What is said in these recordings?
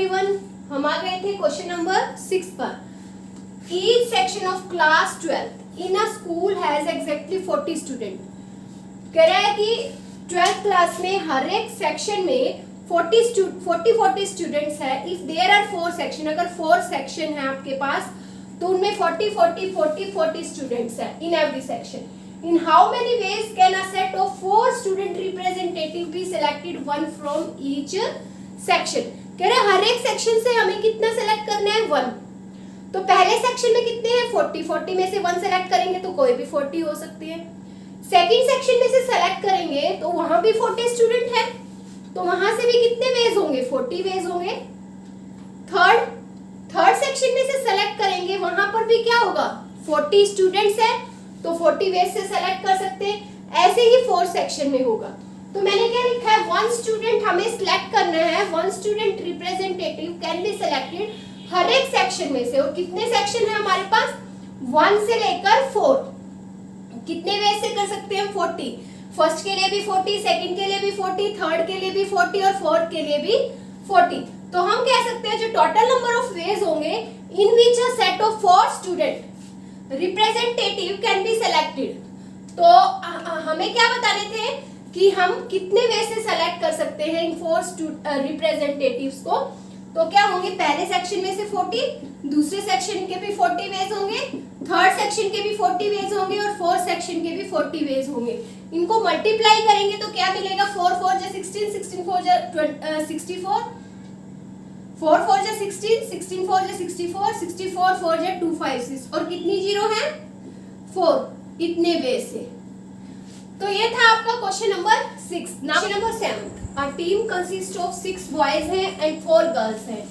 Everyone, हम आ गए थे क्वेश्चन नंबर 6 पर। Each section of class 12 in a school has exactly 40 student. कह रहा है कि 12th क्लास में हर एक सेक्शन में 40 स्टूडेंट्स है। इफ देयर आर 4 सेक्शन, अगर 4 सेक्शन है आपके पास तो उनमें 40 स्टूडेंट्स है in every section. In how many ways can a set of 4 student representative be selected, one from each section? कह रहे हर एक सेक्शन से हमें कितना सेलेक्ट करना है, 1। तो पहले सेक्शन में कितने हैं, 40 में से 1 सेलेक्ट करेंगे तो कोई भी 40 हो सकते हैं। सेकंड सेक्शन में से सेलेक्ट करेंगे तो वहां भी 40 स्टूडेंट है, तो वहां से भी कितने वेज होंगे, 40 वेज होंगे। थर्ड सेक्शन में से सेलेक्ट करेंगे, वहां पर भी क्या होगा, 40 स्टूडेंट्स है तो 40 वेज से सेलेक्ट कर सकते हैं। ऐसे ही 4th सेक्शन में होगा। तो मैंने क्या लिखा है, 1 स्टूडेंट हमें सिलेक्ट करना है, 1 student representative can be selected हर एक सेक्शन में से। और कितने सेक्शन है हमारे पास, 1 से लेकर 4। कितने वेज से कर सकते हैं, 40। फर्स्ट के लिए भी 40, सेकंड के लिए भी 40, थर्ड के लिए भी 40 और फोर्थ के लिए भी 40। तो हम कह सकते हैं जो टोटल नंबर ऑफ वेज होंगे in which a set of 4 student representative can be selected. तो हमें क्या बताने थे कि हम कितने वे से सेलेक्ट कर सकते हैं इन 4 रिप्रेजेंटेटिव्स को। तो क्या होंगे, पहले सेक्शन में से 40, दूसरे सेक्शन के भी 40 वेज होंगे, थर्ड सेक्शन के भी 40 वेज होंगे और 4th सेक्शन के भी 40 वेज होंगे। इनको मल्टीप्लाई करेंगे तो क्या मिलेगा, 4 4 जा 16, 16 4 जा 64, 4 4 जा 16, 16 4 जा 64, 64 4 जा 256 और कितनी जीरो है, 4। इतने वे से। तो ये था आपका question number 6। Question number 7, a team consist of 6 boys हैं एंड 4 गर्ल्स हैं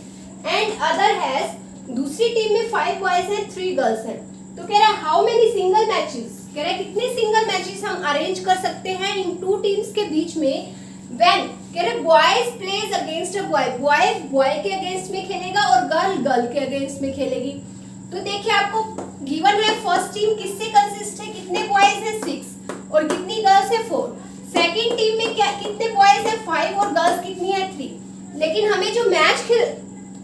एंड अदर हैज, दूसरी टीम में 5 बॉयज हैं 3 गर्ल्स हैं। तो कह रहा है हाउ मेनी सिंगल मैचेस, कह रहा है कितने सिंगल मैचेस हम अरेंज कर सकते हैं इन 2 टीम्स के बीच में। व्हेन, कह रहे boys plays against a boy, boy boy के अगेंस्ट में खेलेगा और गर्ल गर्ल के अगेंस्ट में खेलेगी। तो देखिए आपको गिवन है, फर्स्ट टीम किससे कंसिस्ट है, कितने बॉयज है 6 और कितनी गर्ल्स है 4। सेकंड टीम में क्या कितने बॉयज है 5 और गर्ल्स कितनी है 3। लेकिन हमें जो मैच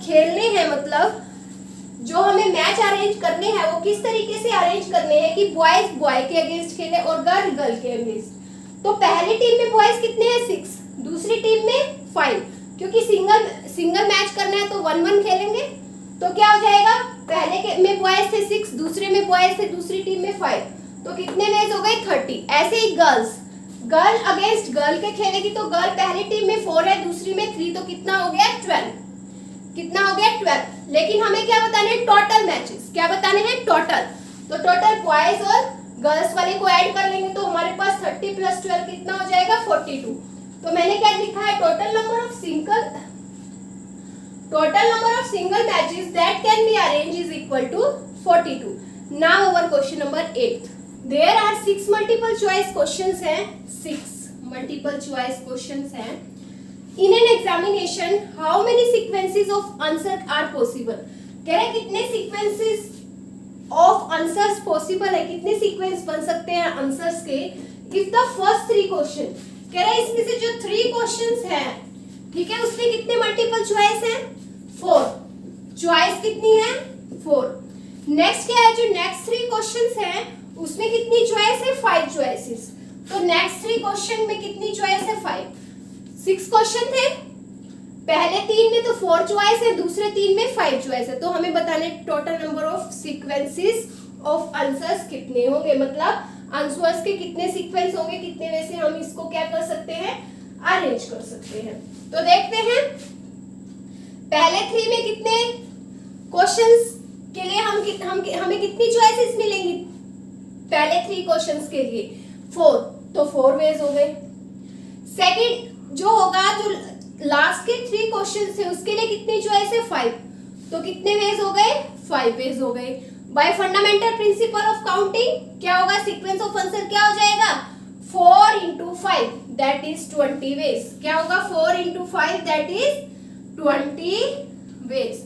खेलने हैं, मतलब जो हमें मैच अरेंज करने हैं वो किस तरीके से अरेंज करने हैं कि बॉयज बॉय के अगेंस्ट खेले और गर्ल गर्ल के अगेंस्ट। तो पहली टीम में बॉयज कितने हैं 6, दूसरी टीम में 5, क्योंकि सिंगल मैच करना है तो 1-1 खेलेंगे। तो क्या हो जाएगा, पहले में बॉयज थे 6, दूसरे में बॉयज थे, दूसरी टीम में 5, तो कितने वेज हो गए 30। ऐसे ही गर्ल्स, गर्ल अगेंस्ट गर्ल के खेलेगी तो गर्ल पहली टीम में 4 है, दूसरी में 3, तो कितना हो गया 12। कितना हो गया 12। लेकिन हमें क्या बताने हैं, टोटल मैचेस, क्या बताने हैं, टोटल। तो टोटल बॉयज और गर्ल्स वाले को ऐड कर लेंगे तो हमारे पास 30 + 12 कितना हो जाएगा 42। तो मैंने क्या लिखा है, total number of single matches that can be arrange is equal to 42। Now our question number 8, there are 6 multiple choice questions हैं, 6 मल्टीपल चॉइस क्वेश्चंस हैं। In an examination how many sequences of answer are possible, कह रहे कितने sequences of answers possible है, कितने sequence बन सकते हैं आंसर्स के। इफ द फर्स्ट 3 क्वेश्चन, कह रहा है इसमें से जो 3 क्वेश्चंस हैं, ठीक है, उसमें कितने मल्टीपल चॉइस हैं, 4। चॉइस कितनी है, 4। नेक्स्ट क्या है, जो नेक्स्ट 3 क्वेश्चंस हैं उसमें कितनी चॉइस है, 5 चॉइसेस। तो नेक्स्ट 3 क्वेश्चन में कितनी चॉइस है, 5। 6 क्वेश्चन थे, पहले 3 में तो 4 चॉइस है, दूसरे 3 में 5 चॉइस है। तो हमें बताने total number of sequences of answers कितने होंगे, मतलब आंसर्स के कितने सीक्वेंस होंगे, कितने में से हम इसको क्या कर सकते हैं, अरेंज कर सकते हैं। तो देखते हैं पहले 3 में कितने क्वेश्चंस के लिए हमें कितनी चॉइसेस मिलेंगी। पहले 3 क्वेश्चंस के लिए 4, तो 4 वेज हो गए। सेकंड जो होगा, जो लास्ट के 3 क्वेश्चंस थे उसके लिए कितनी चॉइस है, 5, तो कितने वेज हो गए, 5 वेज हो गए। Bye fundamental principle of counting क्या होगा, सीक्वेंस ऑफ आंसर क्या हो जाएगा, 4 × 5 दैट इज 20 वेज। क्या होगा, 4 × 5 that is 20 ways.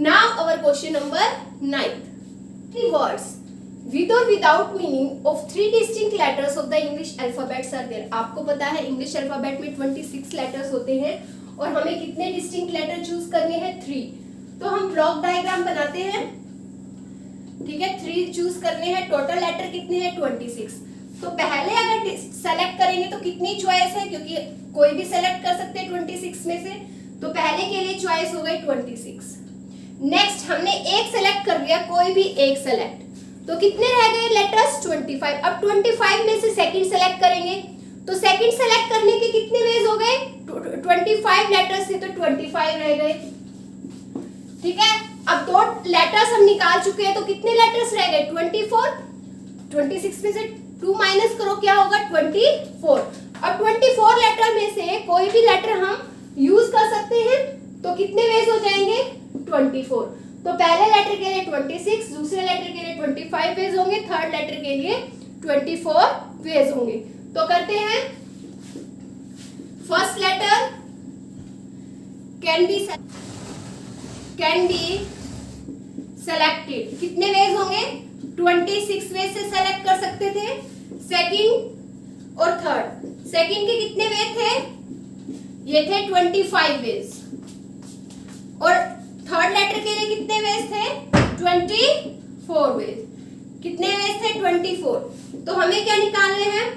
Now our question number 9, 3 words with or without meaning of 3 distinct letters of the English alphabets are there। आपको पता है इंग्लिश अल्फाबेट में 26 लेटर्स होते हैं और हमें कितने डिस्टिंक्ट लेटर चूज करने हैं 3। तो हम ब्लॉक डायग्राम बनाते हैं, ठीक है। 3 चूज करने हैं, टोटल लेटर कितने हैं 26। तो पहले अगर सेलेक्ट करेंगे तो कितनी चॉइस है, क्योंकि कोई भी सेलेक्ट कर सकते हैं 26 में से, तो पहले के लिए चॉइस हो गई 26। नेक्स्ट हमने एक सेलेक्ट कर लिया, कोई भी एक सेलेक्ट, तो कितने रह गए लेटर्स 25। अब 25 में से सेकंड सेलेक्ट करेंगे, तो सेकंड सेलेक्ट करने के कितने वेज हो गए 25 लेटर्स से, तो 25 रह गए, ठीक है। अब 2 लेटर्स हम निकाल चुके हैं, तो कितने लेटर्स रह गए 24। 26 में से 2 माइनस करो, क्या होगा 24। अब 24 लेटर में से कोई भी लेटर हम यूज कर सकते हैं, तो कितने वेज हो जाएंगे 24। तो पहले लेटर के लिए 26, दूसरे लेटर के लिए 25 वेज होंगे, थर्ड लेटर के लिए 24 वेज होंगे। तो करते हैं, first letter can be selected, कितने वेज होंगे 26 वेज से सेलेक्ट कर सकते थे। सेकंड और थर्ड, सेकंड के कितने वेज थे, ये थे 25 वेज, और थर्ड लेटर के लिए कितने वेज थे 24 वेज। कितने वेज थे 24। तो हमें क्या निकालने हैं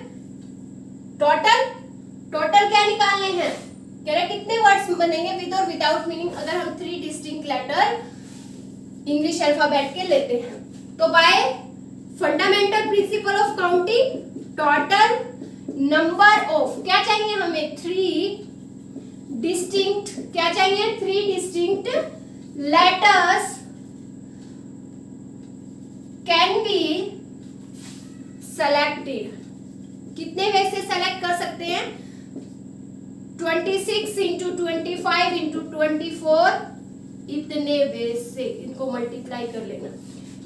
टोटल क्या निकालने हैं, कह रहे कितने वर्ड्स बनेंगे विद और विदाउट मीनिंग, अगर हम 3 डिस्टिंक्ट लेटर इंग्लिश अल्फाबेट के लेते हैं। तो by fundamental principle of counting, total number of क्या चाहिए हमें 3 डिस्टिंक्ट, क्या चाहिए 3 distinct letters can be selected. कितने वे से सेलेक्ट कर सकते हैं 26 इंटू 25 इंटू 24, इतने वे से इनको मल्टीप्लाई कर लेना।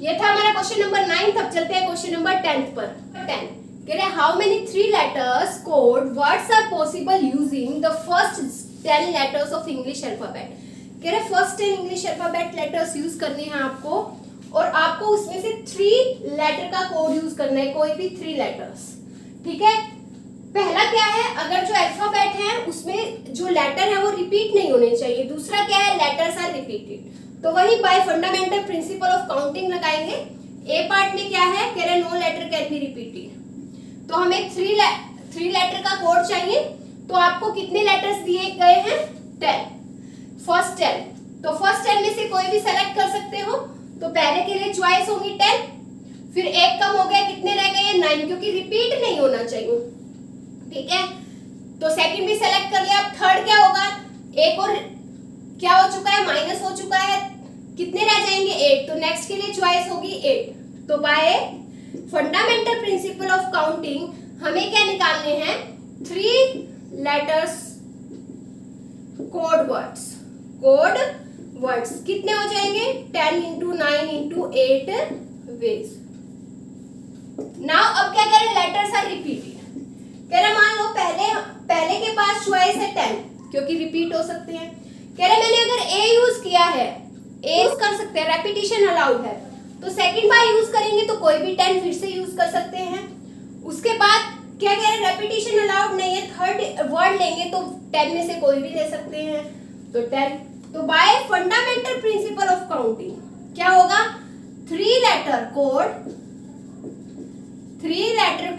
ये था हमारा क्वेश्चन नंबर 9। अब चलते हैं क्वेश्चन नंबर 10 पर। 10 कह रहे how many 3 letters code words are possible using the first 10 letters of English alphabet. कह रहे first 10 English alphabet letters use करने हैं आपको, और आपको उसमें से 3 लेटर का कोड यूज करना है, कोई भी 3 लेटर्स, ठीक है। पहला क्या है, अगर जो अल्फाबेट है उसमें जो लेटर है वो रिपीट नहीं होने चाहिए। दूसरा क्या है, लेटर्स आर रिपीटेड, तो वही by fundamental principle of counting लगाएंगे। ए पार्ट में क्या है, कह रहे no letter can be repeated, तो हमें 3 लेटर का कोड चाहिए। तो आपको कितने लेटर्स दिए गए हैं 10, फर्स्ट 10, तो फर्स्ट 10 में से कोई भी सेलेक्ट कर सकते हो। तो पहले के लिए चॉइस होगी 10, फिर एक कम हो गया, कितने रह गए 9, क्योंकि रिपीट नहीं होना चाहिए, ठीक है। तो सेकंड भी सेलेक्ट कर लिया। अब थर्ड क्या होगा, एक और क्या हो चुका है माइनस हो चुका है, कितने रह जाएंगे 8, तो नेक्स्ट के लिए चॉइस होगी 8। तो by fundamental principle of counting हमें क्या निकालने हैं 3 लेटर्स कोड वर्ड्स कितने हो जाएंगे 10 इंटू 9 इंटू 8 वेज। नाउ अब क्या करें, लेटर्स आर रिपीटेड। कह रहे मान लो पहले के पास चॉइस है 10, क्योंकि रिपीट हो सकते हैं। कह रहे मैंने अगर ए यूज किया है, ए यूज कर सकते हैं, रेपिटेशन अलाउड है, तो सेकंड बार यूज करेंगे तो कोई भी 10 फिर से यूज कर सकते हैं। उसके बाद क्या कह रहे हैं, रेपिटेशन अलाउड नहीं है, थर्ड वर्ड लेंगे तो 10 में से कोई भी ले सकते हैं, तो 10। तो by fundamental principle of counting क्या होगा 3 लेटर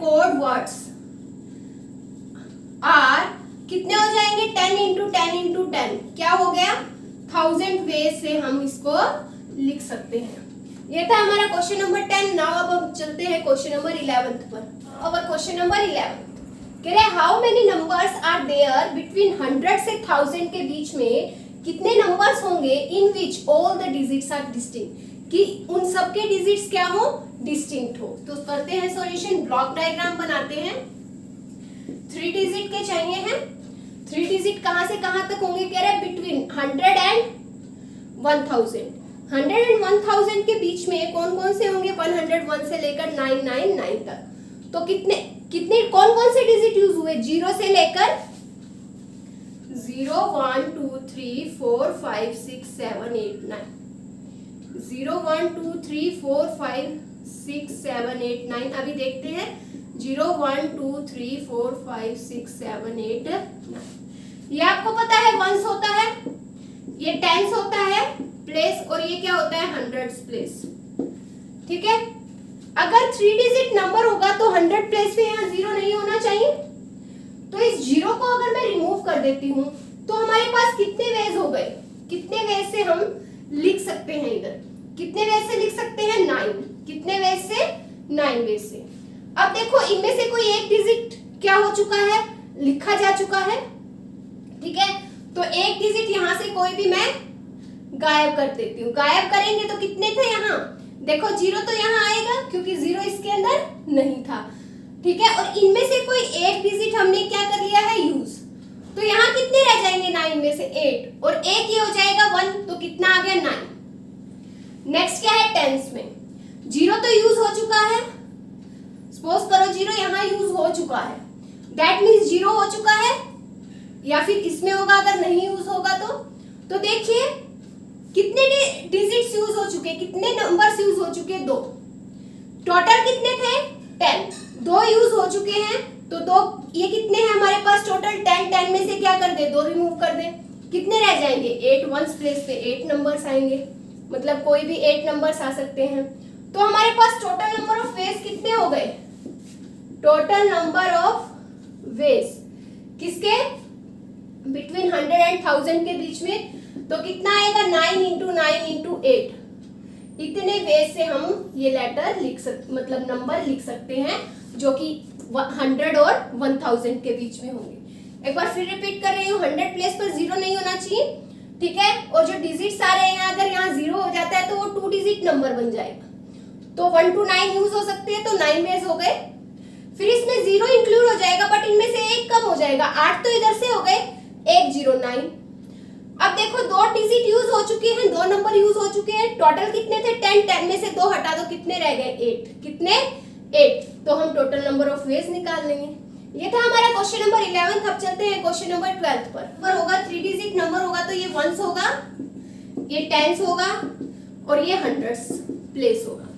कोड वर्ड्स आर कितने हो जाएंगे 10 इंटू 10 इंटू 10, क्या हो गया 1000 वेज से हम इसको लिख सकते हैं। ये था हमारा क्वेश्चन नंबर 10। नाउ अब हम चलते हैं क्वेश्चन नंबर 11 पर। अब क्वेश्चन नंबर 11 कह रहे how many numbers are there between 100 से 1000 के बीच में कितने नंबर्स होंगे in which all the digits are distinct, कि उन सबके डिजिट्स क्या हो डिस्टिंक्ट हो। तो करते हैं सॉल्यूशन, ब्लॉक डायग्राम बनाते हैं। 3 डिजिट के चाहिए हैं, 3 डिजिट कहां से कहां तक होंगे, कह रहे बिटवीन 100 एंड 1000। 100 एंड 1000 के बीच में कौन कौन से होंगे 101 से लेकर 999 तक। तो कितने कौन कौन से डिजिट यूज हुए, 0 से लेकर 0 1 2 3 4 5 6 7 8 9, 0 1 2 3 4 5 6 7 8 9। अभी देखते हैं 0 1 2 3 4 5 6 7 8 9, ये आपको पता है वंस होता है, ये टेंस होता है प्लेस, और ये क्या होता है हंड्रेड्स प्लेस। ठीक है, अगर 3 डिजिट नंबर होगा तो 100 प्लेस में यहाँ 0 नहीं होना चाहिए। तो इस 0 को अगर मैं रिमूव कर देती हूँ तो हमारे पास कितने वेज हो गए, कितने वेज से हम लिख सकते हैं, इधर कितने वेज से लिख सकते हैं 9, कितने वेज से 9 वेज से। अब देखो इनमें से कोई एक डिजिट क्या हो चुका है, लिखा जा चुका है। ठीक है, तो एक डिजिट यहां से कोई भी मैं गायब कर देती हूँ। गायब करेंगे तो कितने थे यहाँ, देखो 0 तो यहाँ आएगा क्योंकि 0 इसके अंदर नहीं था। ठीक है, और इनमें से कोई एक डिजिट हमने क्या कर लिया है यूज, तो यहाँ कितने रह जाएंगे 9 में से 8, और एक ये हो जाएगा 1, तो कितना आ गया 9। नेक्स्ट क्या है टेंस में, 0 तो यूज हो चुका है, सपोज करो 0 यहाँ यूज हो चुका है, दैट मीन्स 0 हो चुका है, या फिर इसमें होगा अगर नहीं यूज होगा तो देखिए कितने डिजिट्स यूज हो चुके, कितने नंबर्स यूज हो चुके, 2। टोटल कितने थे 10, 2 यूज हो चुके हैं, तो 2 ये कितने हैं हमारे पास टोटल 10, 10 में से क्या कर दे 2 रिमूव कर दे, कितने रह जाएंगे 8, वंस प्लेस पे 8 नंबर्स आएंगे, मतलब कोई भी 8 नंबर्स आ सकते हैं। तो हमारे पास टोटल नंबर ऑफ वेज कितने हो गए, टोटल नंबर ऑफ वेज किसके बिटवीन 100 एंड 1000 के बीच में, तो कितना आएगा 9 इंटू 9 इंटू 8, इतने वेज से हम ये लेटर लिख सकते, मतलब नंबर लिख सकते हैं जो कि 100 और 1000 के बीच में होंगे। एक बार फिर रिपीट कर रही हूँ, 100 प्लेस पर 0 नहीं होना चाहिए। ठीक है, और जो डिजिट्स आ रहे हैं अगर यहाँ 0 हो जाता है तो वो 2 डिजिट नंबर बन जाएगा, तो 1 to 9 यूज हो सकते हैं, तो 9 वेज हो गए। फिर इसमें 0 इंक्लूड हो जाएगा, बट इनमें से एक कम हो जाएगा, 8 तो इधर से हो गए, 109। अब देखो 2 डिजिट यूज हो चुके हैं, 2 नंबर यूज हो चुके हैं, टोटल कितने थे 10, 10 में से 2 हटा दो, कितने रह गए 8, कितने 8, तो हम टोटल नंबर ऑफ वेज निकाल लेंगे। ये था हमारा क्वेश्चन नंबर 11। अब चलते हैं क्वेश्चन नंबर 12 पर। नंबर होगा 3 डिजिट नंबर होगा, तो ये वंस होगा, ये टेंस होगा, और ये हंड्रेड्स प्लेस होगा।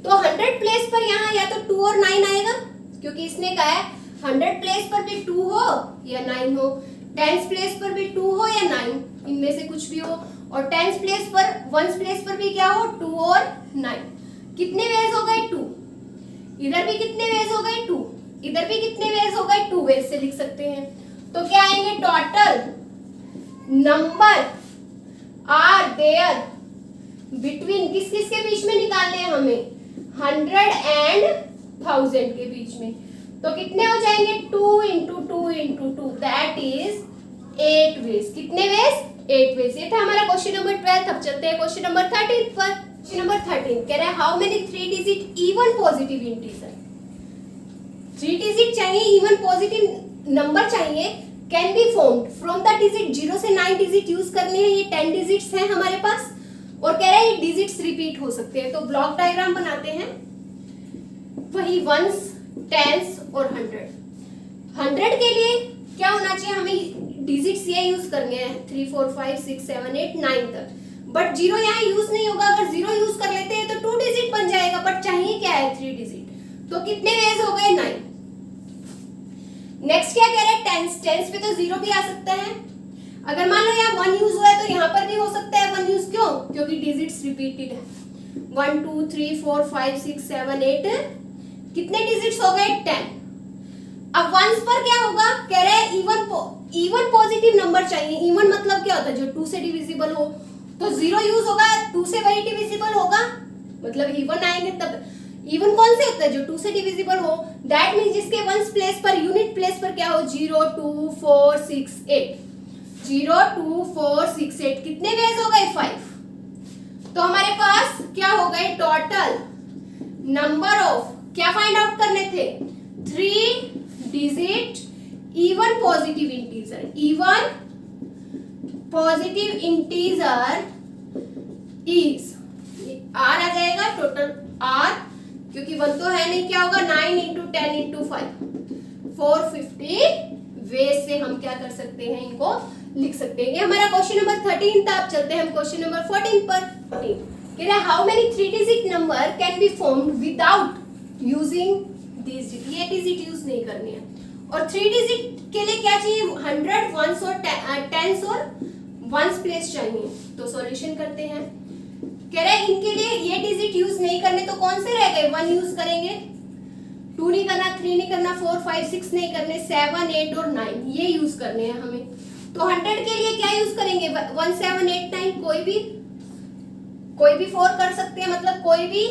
तो 100 प्लेस पर यहाँ या तो 2 और 9 आएगा, क्योंकि इसने कहा है 100 प्लेस पर भी 2 हो या 9 हो, टेंस प्लेस पर भी 2 हो या 9, इनमें से कुछ भी हो, और टेंस प्लेस पर वंस प्लेस पर भी क्या हो 2 और 9। कितने वेज हो गए 2, इधर भी कितने वेज हो गए 2, इधर भी कितने वेज हो गए 2 वेज से लिख सकते हैं। तो क्या आएंगे total number are there between, किस किस के बीच में निकालने हैं हमें 100 एंड 1000 के बीच में, तो कितने हो जाएंगे 2 into 2 into 2, that is 8 ways. कितने वेज 8 वेज। ये था हमारा क्वेश्चन नंबर 12। अब चलते हैं क्वेश्चन नंबर 13 पर। क्वेश्चन नंबर 13 कह रहा है how many 3 digit even positive integer, 3 digit चाहिए, इवन पॉजिटिव नंबर चाहिए, can be formed from the digit 0 से 9 डिजिट यूज करने हैं, ये 10 डिजिट्स हैं हमारे पास, और कह रहा है ये डिजिट्स रिपीट हो सकते हैं। तो ब्लॉक डायग्राम बनाते हैं, वही वंस, टेंस और 100 के लिए क्या होना चाहिए, हमें डिजिट्स ये यूज करने हैं 3 4 5 6 7 8 9 तक, बट 0 यहाँ यूज नहीं होगा। अगर 0 यूज कर लेते हैं तो 2 डिजिट बन जाएगा, बट चाहिए क्या है 3 डिजिट, तो कितने वेज हो गए 9। नेक्स्ट क्या कह रहे हैं टेंस, टेंस पे तो 0 भी आ सकता है, अगर मान लो यहाँ 1 यूज हुआ है तो यहाँ पर भी हो सकता है 1 यूज, क्यों, क्योंकि डिजिट्स रिपीटेड है। 1 2 3 4 5 6 7 8 कितने डिजिट्स हो गए 10। अब वंस पर क्या होगा, कह रहे हैं इवन पॉजिटिव नंबर चाहिए। इवन मतलब क्या होता है, जो 2 से डिविजिबल हो, तो 0 यूज होगा, 2 से वही डिविजिबल होगा, मतलब इवन आएंगे तब। इवन कौन से होता है, जो 2 से डिविजिबल हो, दैट मींस जिसके वंस प्लेस पर, यूनिट प्लेस पर क्या हो 0 2 4 6 8, 0 2 4 6 8 कितने वेज हो गए 5। तो हमारे पास क्या हो गए टोटल नंबर ऑफ, क्या फाइंड आउट करने थे 3 digit even positive integer, even positive integer is are आ जाएगा टोटल आर, क्योंकि 1 तो है नहीं, क्या होगा 9 इंटू 10 इंटू 5 450 वेज से हम क्या कर सकते हैं, इनको लिख सकते हैं। ये हमारा क्वेश्चन नंबर 13 था। अब चलते हैं हम क्वेश्चन नंबर 14 पर। कह रहा है how many 3 digit number can be formed without using this digit, ये डिजिट यूज नहीं करनी है, और 3 डिजिट के लिए क्या चाहिए, 100 वंस और टेंस और वंस प्लेस चाहिए। तो सॉल्यूशन करते हैं। कह रहे हैं इनके लिए ये डिजिट यूज नहीं करने तो कौन से रह गए, 1 यूज करेंगे, 2 नहीं करना, 3 नहीं करना, 4 5 6 नहीं करने, 7 8 और 9 ये यूज करने हैं हमें। तो 100 के लिए क्या यूज करेंगे, 1 7 8 9, कोई भी 4 कर सकते हैं, मतलब कोई भी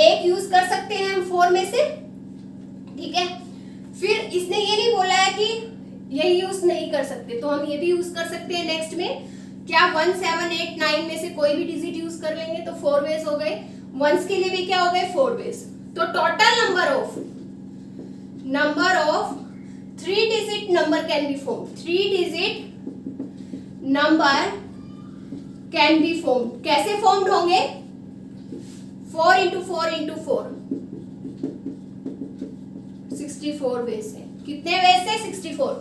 एक यूज कर सकते हैं हम 4 में से, ठीक है। फिर इसने ये नहीं बोला है कि यही यूज नहीं कर सकते, तो हम ये भी यूज कर सकते हैं नेक्स्ट में। क्या 1 7 8 9 में से कोई भी डिजिट यूज कर लेंगे, तो 4 वेज हो गए। वंस के लिए भी क्या हो गए, 4 वेज। तो total number of 3 digit number can be formed, 3 digit number can be formed. कैसे फॉर्म्ड होंगे, 4 into 4 into 4, 64 वेज से। कितने वेज से, 64।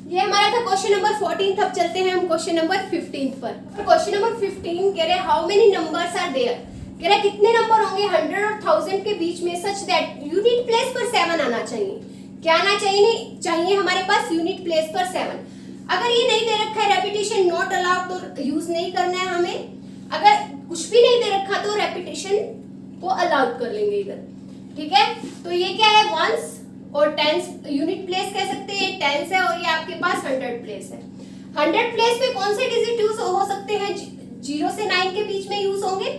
ये हमारा था क्वेश्चन नंबर 14। अब चलते हैं हम क्वेश्चन नंबर 15 पर। क्वेश्चन नंबर 15 कह रहे हैं how many numbers are there, कह रहे हैं कितने नंबर होंगे 100 और 1000 के बीच में सच दैट यूनिट प्लेस पर 7 आना चाहिए। क्या आना चाहिए हमारे पास, यूनिट प्लेस पर 7। अगर ये नहीं दे रखा है रेपिटेशन नॉट अलाउड, तो यूज नहीं करना है हमें। अगर कुछ भी नहीं दे रखा तो रेपिटेशन को अलाउड कर लेंगे इधर, ठीक है। तो ये क्या है, वंस और टेंस, यूनिट प्लेस कह सकते हैं, टेंस है, और ये आपके पास 100 प्लेस है। 100 प्लेस पे कौन से डिजिट यूज हो सकते हैं, 0 से 9 के बीच में यूज होंगे।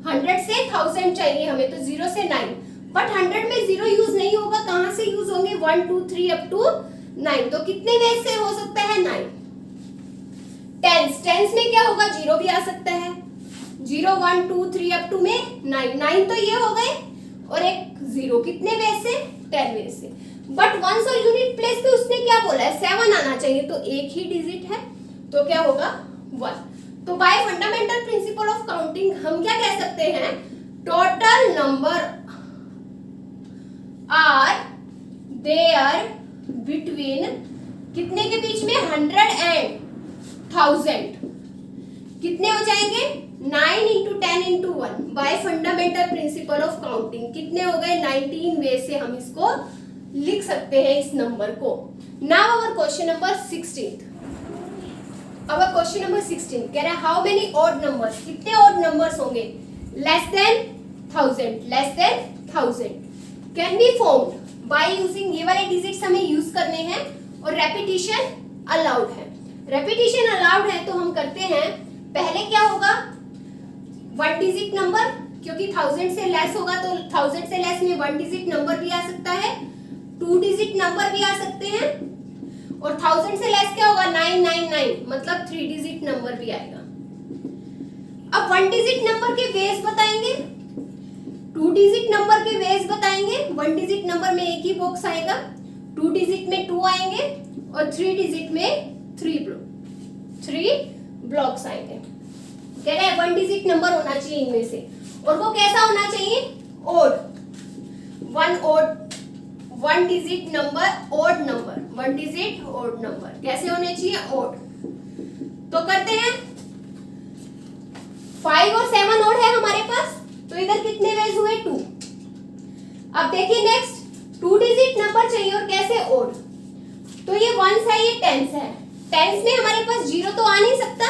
100 से 1000 चाहिए हमें, तो 0 से 9, बट 100 में 0 यूज नहीं होगा। कहां से यूज होंगे, 1 2 3 अप टू 9। तो कितने वेज से हो सकता है, 9। टेंस में क्या होगा, 0 भी आ सकता है, 0 1 2 3 अप टू में 9 9, तो ये हो गए, और एक 0, कितने वेज से, 10 वेज से। बट वंस और यूनिट प्लेस पे उसने क्या बोला है, 7 आना चाहिए, तो एक ही डिजिट है, तो क्या होगा, 1। तो by fundamental principle of counting हम क्या कह सकते हैं, total number are there between, कितने के बीच में, 100 एंड 1000, कितने हो जाएंगे, 9 into 10 into 1 bye fundamental principle of counting. कितने हो गए, 19 वे से हम इसको लिख सकते हैं इस नंबर को। Now our question number 16। अब क्वेश्चन नंबर 16 कह रहा है हाउ मेनी ऑड नंबर्स, कितने ऑड नंबर्स होंगे, less than 1000 can be formed by using, ये वाले डिजिट्स हमें यूज करने हैं, और रेपिटेशन अलाउड है। रेपिटेशन अलाउड है तो हम करते हैं, पहले क्या होगा, 1 डिजिट नंबर, क्योंकि 1000 से लेस होगा तो 1000 से लेस में 1 डिजिट नंबर भी आ सकता है, 2 डिजिट नंबर भी आ सकते हैं, और 1000 से लेस क्या होगा, 999, मतलब 3 डिजिट नंबर भी आएगा। अब 1 डिजिट नंबर के वेज बताएंगे, 2 डिजिट नंबर के वेज बताएंगे। 1 डिजिट नंबर में एक ही बॉक्स आएगा, 2 डिजिट में 2 आएंगे, और 3 डिजिट में 3 ब्लॉक्स आएंगे। कह रहे हैं 1 डिजिट नंबर होना चाहिए इनमें से, और वो कैसा होना चाहिए, odd, 1 digit number odd number, 1 digit odd number कैसे होने चाहिए, ओड। तो करते हैं, 5 और 7 ओड है हमारे पास, तो इधर कितने वेज हुए, 2। अब देखिए नेक्स्ट, 2 डिजिट नंबर चाहिए और कैसे, ओड। तो ये वंस है, ये टेंस है। टेंस में हमारे पास 0 तो आ नहीं सकता,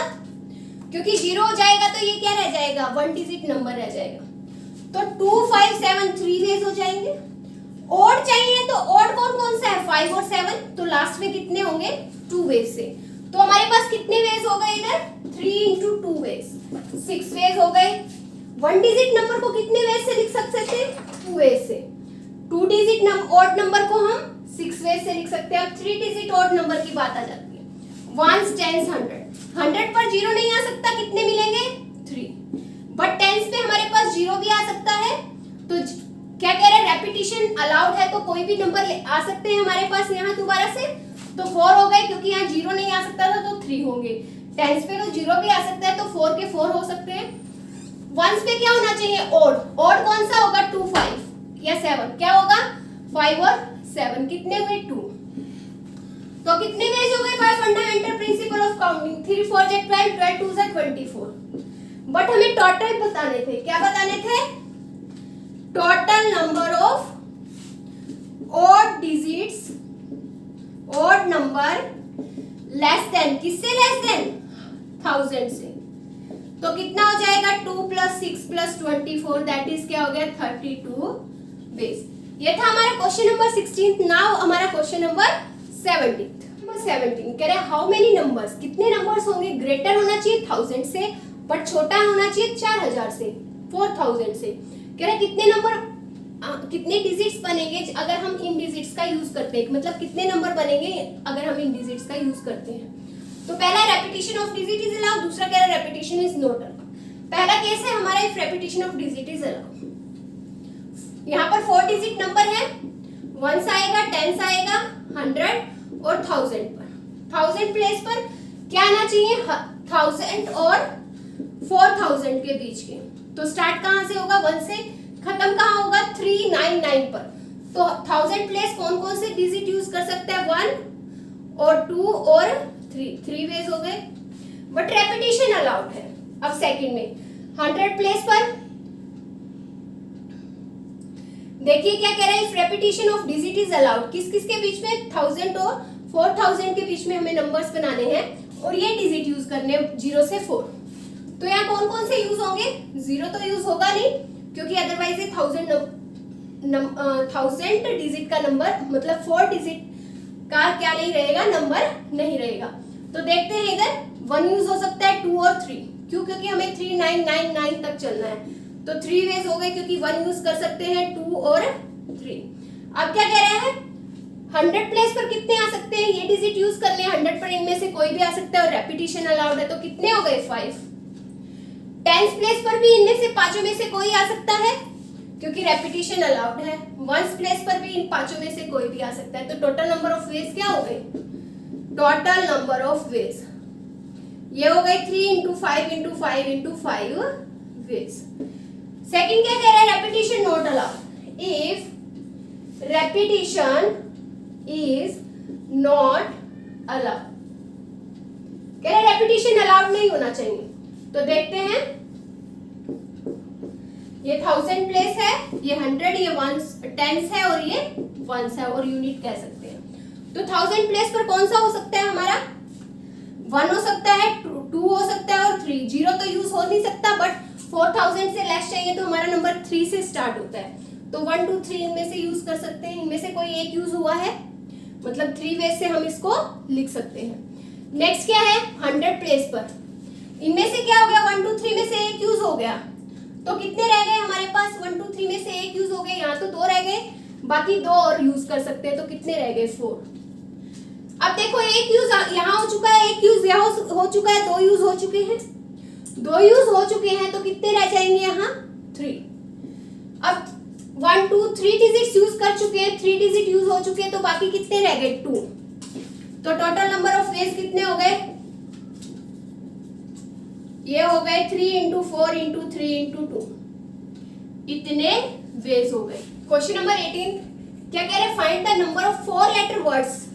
क्योंकि 0 हो जाएगा तो ये क्या रह जाएगा, 1 डिजिट नंबर रह जाएगा। तो 2 5 7 3 वेज हो जाएंगे। ओड चाहिए तो ओड कौन सा है, 5 और 7, तो लास्ट में कितने होंगे, 2 वेज से। तो हमारे पास कितने वेज हो गए इधर, 3 into 2 वेज, 6 वेज हो गए। 1 डिजिट नंबर को कितने वेज से लिख सकते थे, 2 वेज से। 2 डिजिट ओड नंबर को हम 6 वेज से लिख सकते हैं। अब 3 डिजिट ओड नंबर की बात आ जाती है, 1 10 100 पर 0 नहीं आ सकता, कितने मिलेंगे, 3। बट टेंस पे हमारे पास 0 भी आ सकता है, तो क्या कह रहे हैं, रेपिटेशन अलाउड है, तो कोई भी नंबर आ सकते हैं हमारे पास यहाँ दोबारा से। तो 4 हो गए, क्योंकि यहाँ 0 नहीं आ सकता था, तो 3 होंगे। टेंस पे तो 0 भी आ सकता है, तो 4 के 4 हो सकते हैं। वंस पे क्या होना चाहिए, ओड। ओड कौन सा होगा, 2 5 या 7, क्या होगा, 5 और 7, कितने हुए, 2। तो कितने वेज हो गए bye fundamental principle of counting, 3 4 12 12 2 24। But हमें टोटल बताने थे, क्या बताने थे, total number of odd digits odd number less than, किससे लेस देन? 1000 से। तो कितना हो जाएगा? 2 + 6 + 24 दैट इज क्या हो गया? 32 वेज। ये था हमारा क्वेश्चन नंबर 16। नाउ हमारा क्वेश्चन नंबर 17 कह रहे हैं हाउ मेनी नंबर्स, कितने नंबर्स होंगे ग्रेटर होना चाहिए 1000 से बट छोटा होना चाहिए 4000 से, 4000 से। कह रहे कितने नंबर, कितने डिजिट्स बनेंगे अगर हम इन डिजिट्स का यूज करते हैं, मतलब कितने नंबर बनेंगे अगर हम इन डिजिट्स का यूज करते हैं। तो पहला repetition of digit is allowed, दूसरा कह रहा है रेपिटेशन इज नॉट अलाउड। पहला केस है हमारा if repetition of digit is allowed. यहाँ पर 4 डिजिट नंबर है, 1s आएगा, 10s आएगा, 100 और 1000 पर। 1000 प्लेस पर क्या आना चाहिए? 1000 और 4000 के बीच के। तो स्टार्ट कहां से होगा? 1 से, खत्म कहां होगा? 399 पर। तो 1000 प्लेस कौन कौन से डिजिट यूज कर सकते हैं? 1 और 2 और 3 वेज हो गए, बट रेपिटेशन अलाउड है। अब सेकंड में 100 प्लेस पर देखिए क्या कह रहा है, if repetition of digit is allowed, किस किस के बीच में? 1000 और 4000 के बीच में हमें नंबर्स बनाने हैं और ये डिजिट यूज करने 0 से 4। तो यहाँ कौन कौन से यूज होंगे? 0 तो यूज होगा नहीं क्योंकि अदरवाइज ये 1000 डिजिट का नंबर, मतलब 4 डिजिट का क्या नहीं रहेगा? नंबर नहीं रहेगा। तो देखते हैं इधर 1 यूज हो सकता है, 2 और 3, क्यों? क्योंकि हमें 3999 तक चलना है। तो 3 वेज हो गए क्योंकि 1 यूज कर सकते हैं, 2 और 3। अब क्या कह रहा है? 100 प्लेस पर कितने आ सकते हैं? ये डिजिट यूज कर ले, 100 पर इनमें से कोई भी आ सकता है और रेपिटेशन अलाउड है। तो कितने हो गए? 5। 10 प्लेस पर भी इनमें से पांचों में से कोई आ सकता है क्योंकि रेपिटेशन अलाउड है। 1s प्लेस पर भी इन पांचों में से कोई भी आ सकता है। तो टोटल नंबर ऑफ वेज क्या हो गए? टोटल नंबर ऑफ वेज ये हो गए 3 × 5 × 5 × 5 वेज। सेकंड क्या कह रहा है? Repetition not allowed. If repetition is not allowed, कह रहा है रेपिटेशन अलाउड नहीं होना चाहिए। तो देखते हैं, ये 1000 प्लेस है, ये 100, ये 1s 10s है और ये 1s है और यूनिट कह सकते हैं। तो 1000 प्लेस पर कौन सा हो सकता है हमारा? 1 हो सकता है, 2 हो सकता है और 3। 0 तो यूज हो नहीं सकता, बट 4000 से लेस चाहिए तो हमारा नंबर 3 से स्टार्ट होता है। तो 1 2 3 इनमें से यूज कर सकते हैं, इनमें से कोई एक यूज हुआ है, मतलब 3 वेज से हम इसको लिख सकते हैं। नेक्स्ट क्या है? 100 प्लेस पर इनमें से क्या हो गया? 1 2 3 में से एक यूज हो गया, तो कितने रह गए हमारे पास? 1 2 3 में से एक यूज हो गए, यहाँ तो 2 रह गए, बाकी 2 और यूज कर सकते हैं। तो कितने रह गए? 4। अब देखो एक यूज यहाँ हो चुका है, एक यूज यहाँ हो चुका है, 2 यूज हो चुके हैं, 2 यूज हो चुके हैं, तो कितने रह जाएंगे यहाँ? 3। अब 1 2 3 डिजिट यूज कर चुके हैं, 3 डिजिट यूज हो चुके हैं, तो बाकी कितने रह गए? 2। तो टोटल नंबर ऑफ वेज कितने हो गए? ये हो गए 3 × 4 × 3 × 2, इतने वेज हो गए। क्वेश्चन नंबर 18 क्या कह रहे हैं? Find the number of 4 letter words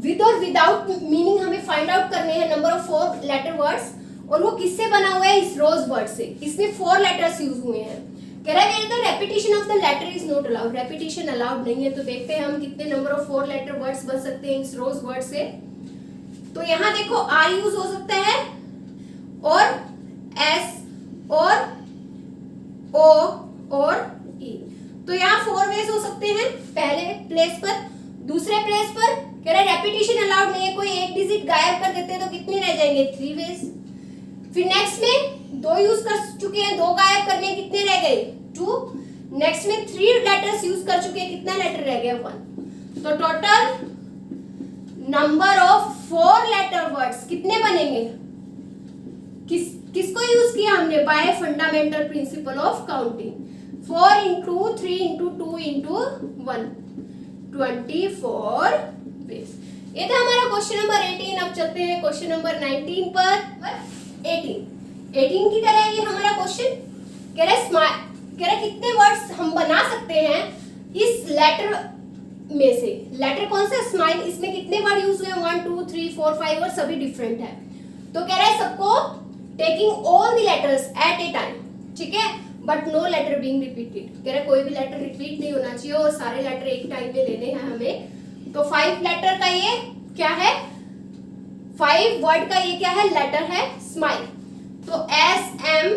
with और विदाउट मीनिंग। हमें फाइंड आउट करने हैं नंबर ऑफ 4 लेटर वर्ड्स, और वो किससे बना हुआ है? इस रोज वर्ड से। इसमें 4 लेटर्स यूज हुए हैं। कह रहा है the repetition of the letter is not allowed, repetition allowed नहीं है। तो देखते हैं हम कितने नंबर ऑफ 4 लेटर वर्ड्स बन सकते हैं इस रोज वर्ड से। तो यहाँ देखो आर यूज हो सकता है और एस और ओ और ई। तो यहाँ 4 वेज हो सकते हैं पहले प्लेस पर। दूसरे प्लेस पर कह रहा है रेपिटेशन अलाउड नहीं है, कोई एक डिजिट गायब कर देते हैं तो कितने रह जाएंगे? 3 वेज। फिर नेक्स्ट में 2 यूज कर चुके हैं, 2 गायब करने कितने रह गए? 2। नेक्स्ट में 3 लेटर्स यूज कर चुके हैं, कितना लेटर रह गया? 1। तो total number of 4 letter words कितने बनेंगे? किसको यूज किया हमने? By fundamental principle of counting. 4 × 3 × 2 × 1 24 ways. ये था हमारा क्वेश्चन नंबर 18। अब चलते हैं क्वेश्चन नंबर 19 पर। 18 की तरह ये हमारा क्वेश्चन कह रहा है कितने वर्ड्स हम बना सकते हैं इस लेटर में से। लेटर कौन सा? स्माइल। इसमें कितने वर्ड यूज हुए? 1 2 3 4 5 और सभी डिफरेंट है। तो कह रहा है सबको taking all the letters at a time, ठीक है, but no letter being repeated. कह रहा है कोई भी लेटर रिपीट नहीं होना चाहिए और सारे लेटर एक टाइम में लेने हैं हमें। तो 5 लेटर का ये क्या है, 5 वर्ड का ये क्या है, लेटर है स्माइल। तो SMILE,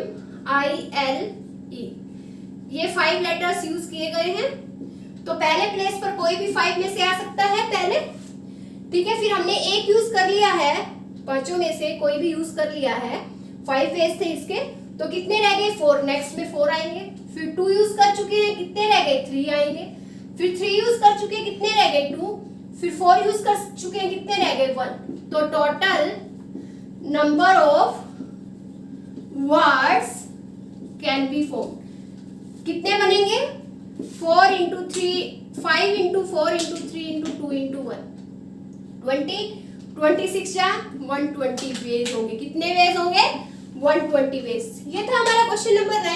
ये 5 लेटर्स यूज किए गए हैं। तो पहले प्लेस पर कोई भी 5 में से आ सकता है पहले, ठीक है। फिर हमने एक यूज कर लिया है, पांचों में से कोई भी यूज कर लिया है, 5 वेज थे इसके, तो कितने रह गए, 4। नेक्स्ट में 4 आएंगे। फिर 2 यूज कर चुके हैं, कितने रह गए, 3 आएंगे। फिर 3 यूज कर चुके हैं, कितने रह गए, 2। फिर 4 यूज कर चुके हैं, कितने रह गए, 1। तो total number of words can be form कितने बनेंगे, 4 into 3, 5 into 4 into 3 into 2 into 1, 20, 26 या 120 वेज होंगे। कितने वेज होंगे, 120 वेज। ये था हमारा क्वेश्चन नंबर 9।